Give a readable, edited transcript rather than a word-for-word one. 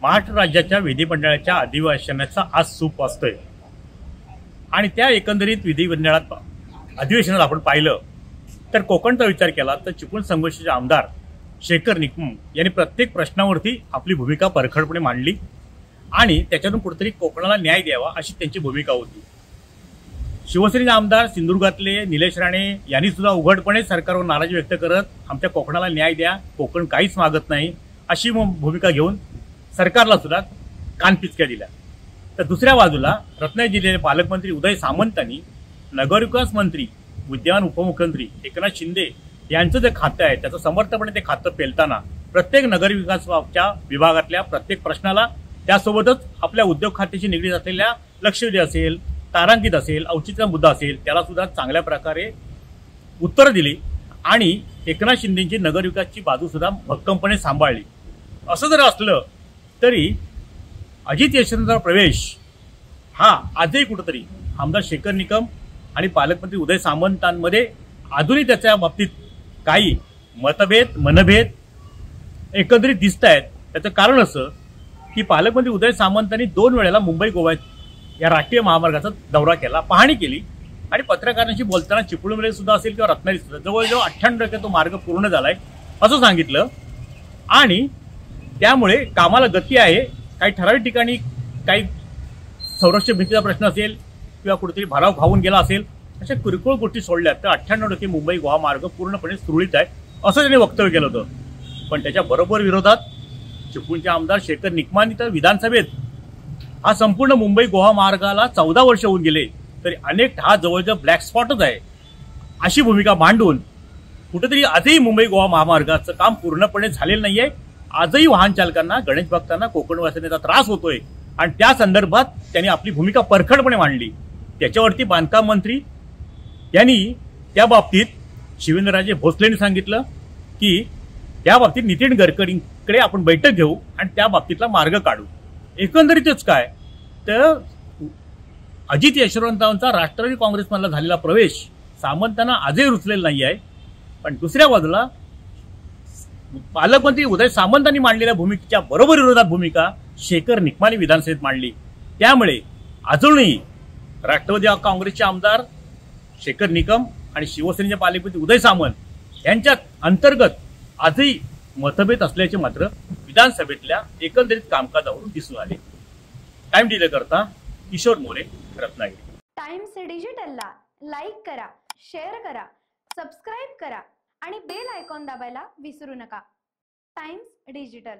महाराष्ट्र राज्याच्या विधिमंडळाच्या अधिवेशनाचा आज सूप असतोय आणि त्या एकंदरीत विधिमंडळात अधिवेशनात आपण पाहिलं तर कोकणचा विचार केला तर चिपळूण संघर्षाचे आमदार शेखर निकम यांनी प्रत्येक प्रश्नावरती आपली भूमिका परखडपणे मांडली आणि त्याच्यातून कुठेतरी कोकणाला न्याय द्यावा अशी त्यांची भूमिका होती। शिवसेनेचे आमदार सिंधुदुर्गातले निलेश राणे यांनी सुद्धा उघडपणे सरकारवर नाराजी व्यक्त करत आमच्या कोकणाला न्याय द्या, कोकण काहीच मागत नाही अशी भूमिका घेऊन सरकारला सुद्धा कानपिचक्या दिल्या। तर दुसऱ्या बाजूला रत्नागिरी जिल्ह्याचे पालकमंत्री उदय सामंतांनी नगरविकास मंत्री विद्यमान उपमुख्यमंत्री एकनाथ शिंदे यांचं जे खातं आहे त्याचं समर्थपणे ते खातं पेलताना प्रत्येक नगरविकासाच्या विभागातल्या प्रत्येक प्रश्नाला त्यासोबतच आपल्या उद्योग खात्याशी निगडीत असलेल्या लक्षवेधी असेल, तारांकित असेल, औचित्य मुद्दा असेल त्याला सुद्धा चांगल्या प्रकारे उत्तरं दिली आणि एकनाथ शिंदेची नगरविकासची बाजू सुद्धा भक्कमपणे सांभाळली। असं जर असलं तरी अजित यशवंतराव प्रवेश हा आजही कुठेतरी आमदार शेखर निकम आणि पालकमंत्री उदय सामंतांमध्ये अजूनही त्याच्या बाबतीत काही मनभेद एकंदरीत दिसत आहेत। त्याचं कारण असं की पालकमंत्री उदय सामंतांनी 2 वेळेला मुंबई गोवा या राष्ट्रीय महामार्गाचा दौरा केला, पाहणी केली आणि पत्रकारांशी बोलताना चिपळूणमध्ये सुद्धा असेल किंवा रत्नागिरीत सुद्धा जवळजवळ 98% तो मार्ग पूर्ण झालाय असं सांगितलं आणि त्यामुळे कामाला गती आहे। काही ठराविक ठिकाणी काही संरक्षण भिंतीचा प्रश्न असेल किंवा कुठेतरी भराव खाऊन गेला असेल अशा किरकोळ गोष्टी सोडल्या तर 98% मुंबई गोवा मार्ग पूर्णपणे सुरळीत आहे असं त्यांनी वक्तव्य केलं होतं। पण त्याच्या बरोबर विरोधात चिपळूणचे आमदार शेखर निकमांनी तर विधानसभेत हा संपूर्ण मुंबई गोवा मार्गाला 14 वर्ष होऊन गेले तरी अनेक हा जवळजवळ ब्लॅक स्पॉटच आहे अशी भूमिका मांडून कुठेतरी आजही मुंबई गोवा महामार्गाचं काम पूर्णपणे झालेलं नाहीये। आजही वाहन चालकांना, गणेश भक्तांना, कोकणवासियांचा त्रास होतोय आणि त्या संदर्भात त्यांनी आपली भूमिका परखडपणे मांडली। त्याच्यावरती बांधकाम मंत्री यांनी त्या बाबतीत शिवेंद्रराजे भोसलेंनी सांगितलं की त्या बाबतीत नितीन गडकरींकडे आपण बैठक घेऊ आणि त्या बाबतीतला मार्ग काढू। एकंदरीतच काय तर अजित यशवंतरावांचा राष्ट्रवादी काँग्रेसमधला झालेला प्रवेश सामंतांना आजही रुचलेला नाही आहे। पण दुसऱ्या बाजूला पालकमंत्री उदय सामंतांनी मांडलेल्या भूमिकेच्या बरोबर विरोधात भूमिका शेखर निकमांनी विधानसभेत मांडली। त्यामुळे अजूनही राष्ट्रवादी काँग्रेसचे आमदार शेखर निकम आणि शिवसेनेचे पालकमंत्री उदय सामंत यांच्यात अंतर्गत आजही मतभेद असल्याचे मात्र विधानसभेतल्या एकंदरीत कामकाजावरून दिसून आले। टाइम डिले करता किशोर मोरे, रत्नागिरी। टाइम्स डिजिटलला लाईक करा, शेअर करा, सबस्क्राइब करा आणि बेल आयकॉन दाबायला विसरू नका। Times digital.